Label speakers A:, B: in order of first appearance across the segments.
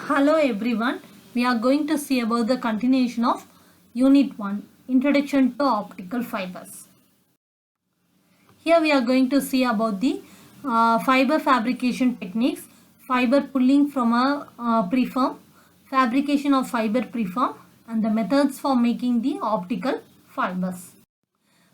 A: Hello everyone, we are going to see about the continuation of Unit 1, Introduction to Optical Fibers. Here we are going to see about the fiber fabrication techniques, fiber pulling from a preform, fabrication of fiber preform and the methods for making the optical fibers.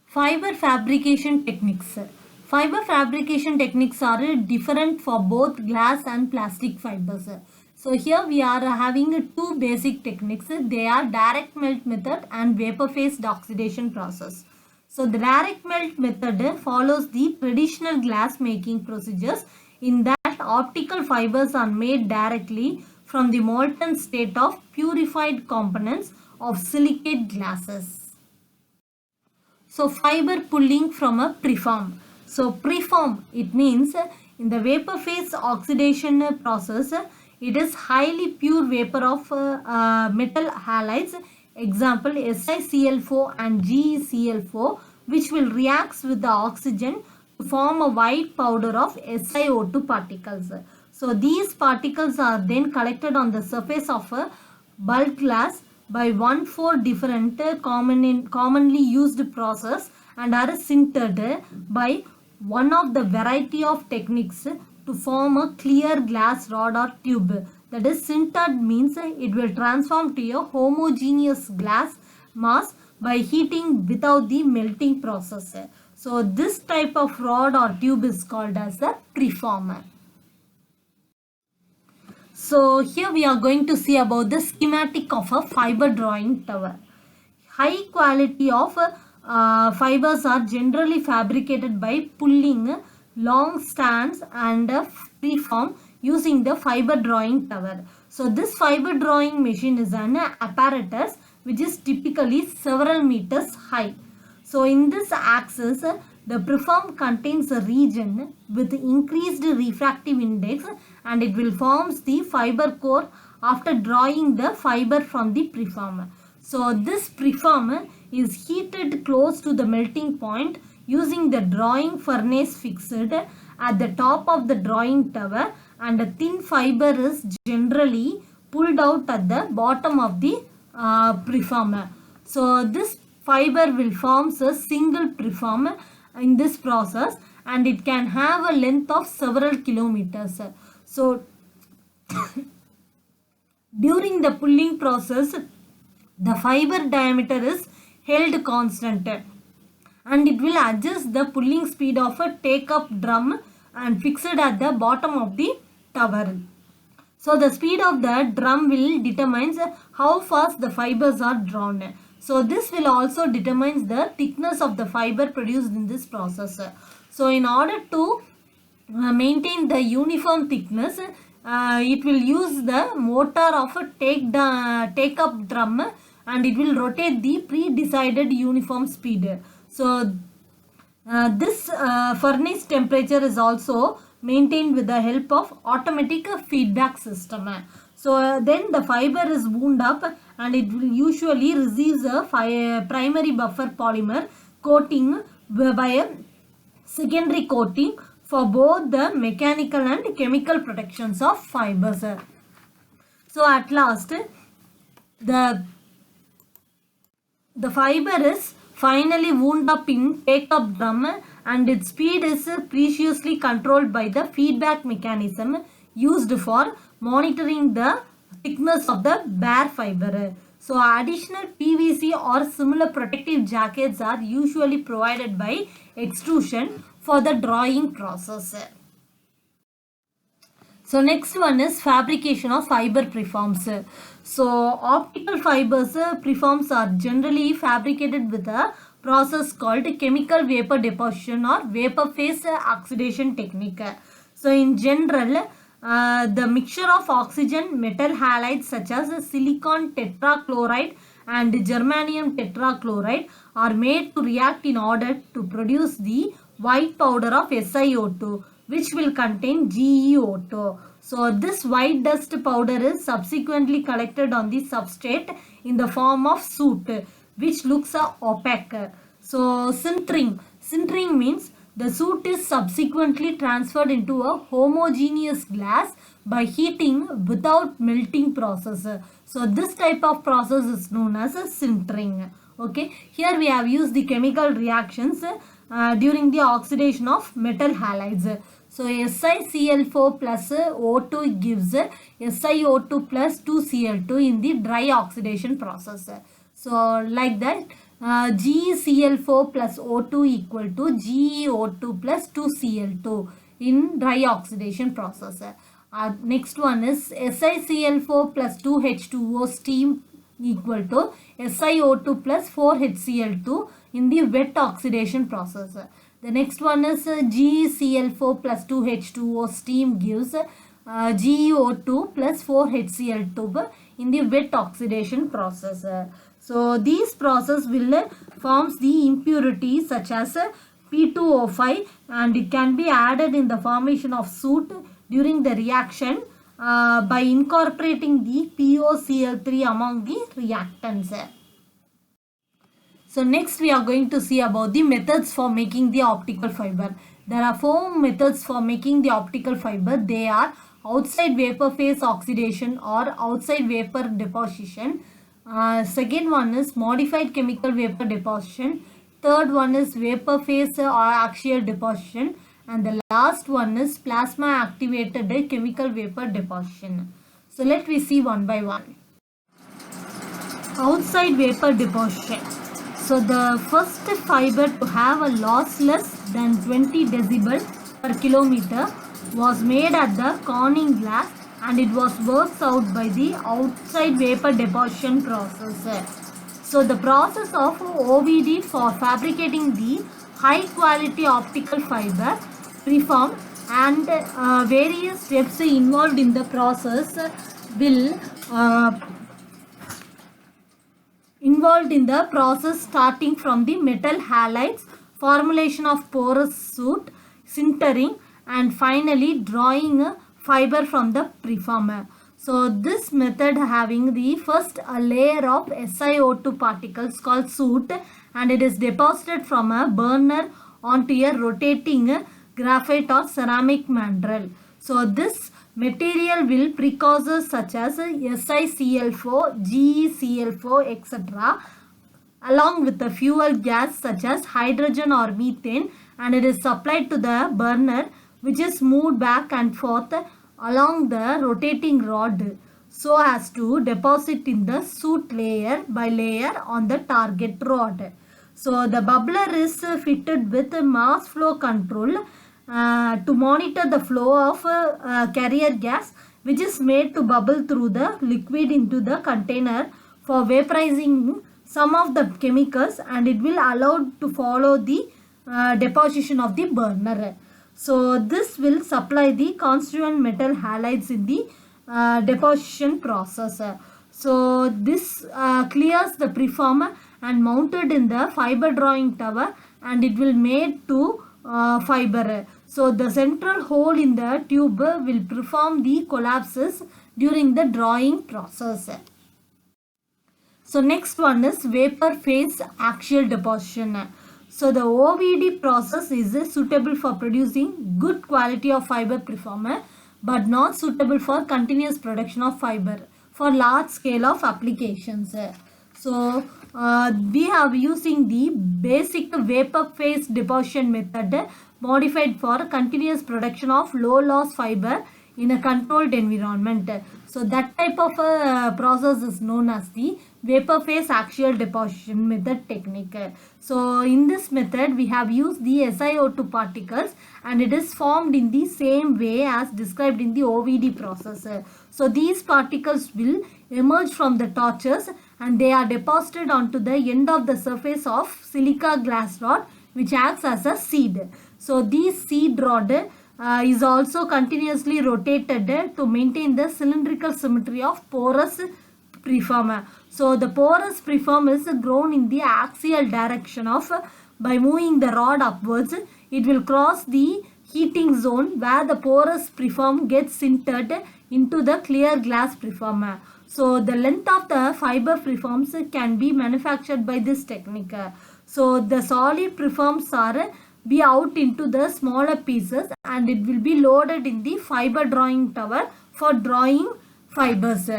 A: Fiber fabrication techniques. Fiber fabrication techniques are different for both glass and plastic fibers. So here we are having two basic techniques. They are direct melt method and vapor phase oxidation process. So the direct melt method follows the traditional glass making procedures in that optical fibers are made directly from the molten state of purified components of silicate glasses. So fiber pulling from a preform. So preform, it means in the vapor phase oxidation process, it is highly pure vapor of metal halides, example SiCl4 and GeCl4, which will react with the oxygen to form a white powder of SiO2 particles. So these particles are then collected on the surface of a bulk glass by 1-4 different commonly used process and are sintered by one of the variety of techniques to form a clear glass rod or tube. That is, sintered means it will transform to a homogeneous glass mass by heating without the melting process. So this type of rod or tube is called as the preform. So here we are going to see about the schematic of a fiber drawing tower. High quality of fibers are generally fabricated by pulling long strands and preform using the fiber drawing tower. So this fiber drawing machine is an apparatus which is typically several meters high. So in this axis, the preform contains a region with increased refractive index and it will forms the fiber core after drawing the fiber from the preform. So this preform is heated close to the melting point using the drawing furnace fixed at the top of the drawing tower, and a thin fiber is generally pulled out at the bottom of the preform. So this fiber will form a single preform in this process and it can have a length of several kilometers. So during the pulling process, the fiber diameter is held constant and it will adjust the pulling speed of a take-up drum and fixed at the bottom of the tower. So the speed of the drum will determine how fast the fibers are drawn. So this will also determine the thickness of the fiber produced in this process. So in order to maintain the uniform thickness, it will use the motor of a take-up drum and it will rotate the pre-decided uniform speed. So this furnace temperature is also maintained with the help of automatic feedback system. So then the fiber is wound up and it will usually receives a primary buffer polymer coating by a secondary coating for both the mechanical and chemical protections of fibers. So at last the fiber is finally wound up in take-up drum and its speed is preciously controlled by the feedback mechanism used for monitoring the thickness of the bare fiber. So additional PVC or similar protective jackets are usually provided by extrusion for the drawing process. So next one is fabrication of fiber preforms. So optical fibers preforms are generally fabricated with a process called chemical vapor deposition or vapor phase oxidation technique. So in general, the mixture of oxygen metal halides such as silicon tetrachloride and germanium tetrachloride are made to react in order to produce the white powder of SiO2, which will contain GeO2. So this white dust powder is subsequently collected on the substrate in the form of soot, which looks opaque. So sintering. Sintering means The soot is subsequently transferred into a homogeneous glass by heating without melting process. So this type of process is known as a sintering. Okay, here we have used the chemical reactions during the oxidation of metal halides. So SiCl4 plus O2 gives SiO2 plus 2Cl2 in the dry oxidation process. So like that, GeCl4 plus O2 equal to GeO2 plus 2Cl2 in dry oxidation process. Next one is SiCl4 plus 2H2O steam equal to SiO2 plus 4HCl2 in the wet oxidation process. The next one is GeCl4 plus 2H2O steam gives GeO2 plus 4HCl2 in the wet oxidation process. So these process will forms the impurities such as P2O5, and it can be added in the formation of soot during the reaction by incorporating the POCl3 among the reactants. So next we are going to see about the methods for making the optical fiber. There are 4 methods for making the optical fiber. They are outside vapor phase oxidation or outside vapor deposition. Second one is modified chemical vapor deposition. Third one is vapor phase or axial deposition. And the last one is plasma activated chemical vapor deposition. So let me see one by one. Outside vapor deposition. So the first fiber to have a loss less than 20 decibel per kilometer was made at the Corning glass, and it was worked out by the outside vapor deposition process. So the process of OVD for fabricating the high quality optical fiber preform and various steps involved in the process will starting from the metal halides, formulation of porous soot, sintering, and finally drawing a fiber from the preformer. So this method having the first a layer of SiO2 particles called soot, and it is deposited from a burner onto a rotating graphite or ceramic mandrel. So this material will precursors such as SiCl4, GeCl4, etc. along with the fuel gas such as hydrogen or methane, and it is supplied to the burner, which is moved back and forth along the rotating rod so as to deposit in the soot layer by layer on the target rod. So the bubbler is fitted with mass flow control to monitor the flow of carrier gas, which is made to bubble through the liquid into the container for vaporizing some of the chemicals, and it will allow to follow the deposition of the burner. So this will supply the constituent metal halides in the deposition process. So this clears the preformer and mounted in the fiber drawing tower, and it will made to fiber. So the central hole in the tube will perform the collapses during the drawing process. So next one is vapor phase axial deposition. So the OVD process is suitable for producing good quality of fiber preformer, but not suitable for continuous production of fiber for large scale of applications. So we are using the basic vapor phase deposition method modified for continuous production of low loss fiber in a controlled environment. So that type of process is known as the vapor phase axial deposition method technique. So in this method we have used the SiO2 particles, and it is formed in the same way as described in the OVD process. So these particles will emerge from the torches, and they are deposited onto the end of the surface of silica glass rod, which acts as a seed. So this seed rod is also continuously rotated to maintain the cylindrical symmetry of porous preform. So the porous preform is grown in the axial direction of by moving the rod upwards. It will cross the heating zone where the porous preform gets sintered into the clear glass preform. So the length of the fiber preforms can be manufactured by this technique. So the solid preforms are be out into the smaller pieces and it will be loaded in the fiber drawing tower for drawing fibers.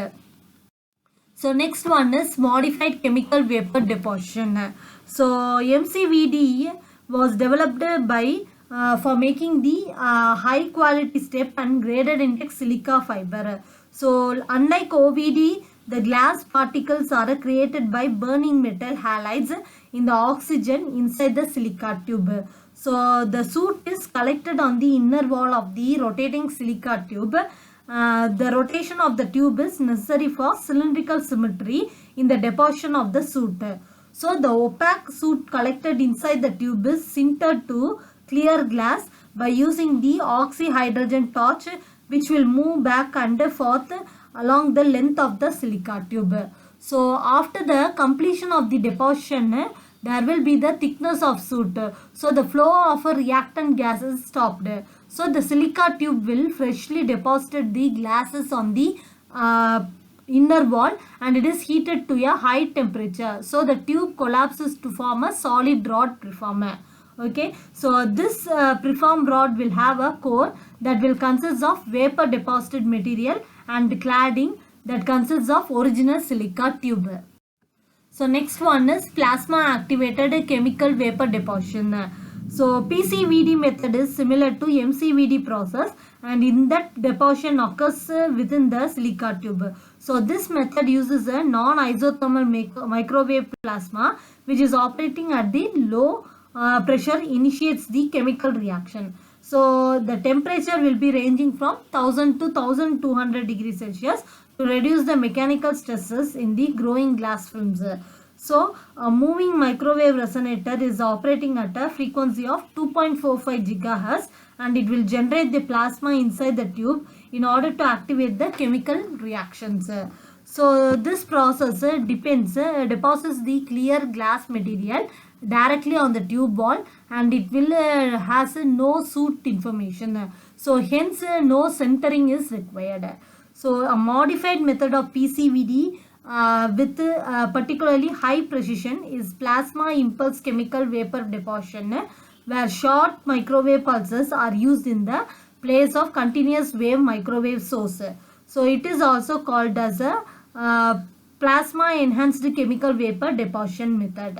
A: So next one is modified chemical vapor deposition. So MCVD was developed by for making the high quality step and graded index silica fiber. So unlike OVD, the glass particles are created by burning metal halides in the oxygen inside the silica tube. So the soot is collected on the inner wall of the rotating silica tube. The rotation of the tube is necessary for cylindrical symmetry in the deposition of the soot. So the opaque soot collected inside the tube is sintered to clear glass by using the oxyhydrogen torch, which will move back and forth along the length of the silica tube. So after the completion of the deposition, there will be the thickness of soot. So the flow of a reactant gas is stopped. So the silica tube will freshly deposit the glasses on the inner wall and it is heated to a high temperature. So the tube collapses to form a solid rod preform. Okay, so this preform rod will have a core that will consist of vapor deposited material and cladding that consists of original silica tube. So next one is plasma activated chemical vapor deposition. So PCVD method is similar to MCVD process and in that deposition occurs within the silica tube. So this method uses a non-isothermal microwave plasma which is operating at the low pressure initiates the chemical reaction. So the temperature will be ranging from 1000 to 1200 degrees Celsius to reduce the mechanical stresses in the growing glass films. So a moving microwave resonator is operating at a frequency of 2.45 gigahertz and it will generate the plasma inside the tube in order to activate the chemical reactions. So this process deposits the clear glass material directly on the tube wall and it will has no soot information. So hence no centering is required. So a modified method of PCVD with particularly high precision is plasma impulse chemical vapor deposition, where short microwave pulses are used in the place of continuous wave microwave source. So it is also called as a plasma enhanced chemical vapor deposition method.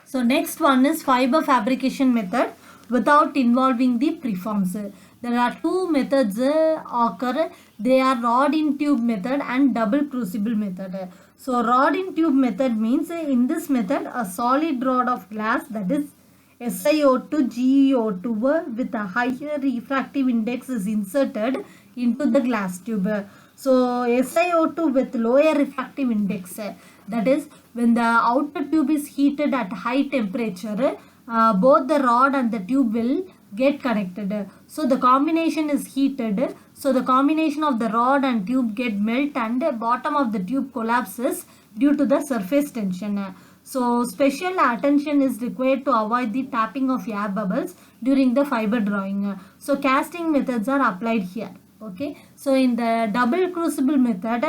A: So next one is fiber fabrication method without involving the preforms. There are two methods occur. They are rod in tube method and double crucible method. So rod in tube method means in this method a solid rod of glass, that is SiO2 GeO2 with a higher refractive index is inserted into the glass tube. So SiO2 with lower refractive index, that is when the outer tube is heated at high temperature, both the rod and the tube will get connected. So the combination is heated. So the combination of the rod and tube get melt and the bottom of the tube collapses due to the surface tension. So special attention is required to avoid the tapping of air bubbles during the fiber drawing. So casting methods are applied here. Okay, so in the double crucible method,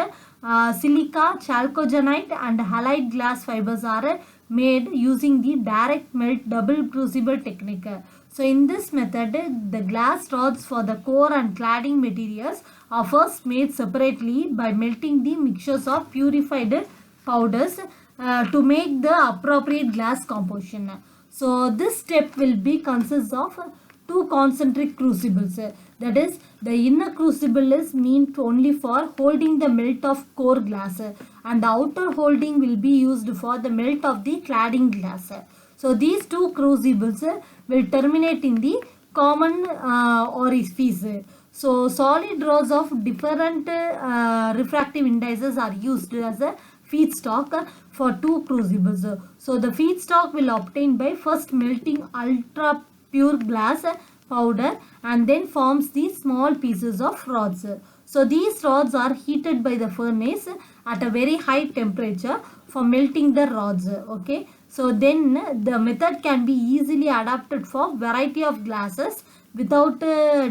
A: silica, chalcogenide and halide glass fibers are made using the direct melt double crucible technique. So in this method, the glass rods for the core and cladding materials are first made separately by melting the mixtures of purified powders to make the appropriate glass composition. So this step will be consists of two concentric crucibles. That is, the inner crucible is meant only for holding the melt of core glass and the outer holding will be used for the melt of the cladding glass. So these two crucibles will terminate in the common orifice. So solid rods of different refractive indices are used as a feedstock for two crucibles. So the feedstock will obtain by first melting ultra pure glass powder and then forms these small pieces of rods. So these rods are heated by the furnace at a very high temperature for melting the rods. Okay, so then the method can be easily adapted for variety of glasses without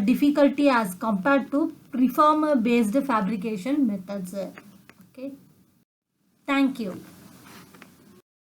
A: difficulty as compared to preform based fabrication methods. Okay, thank you.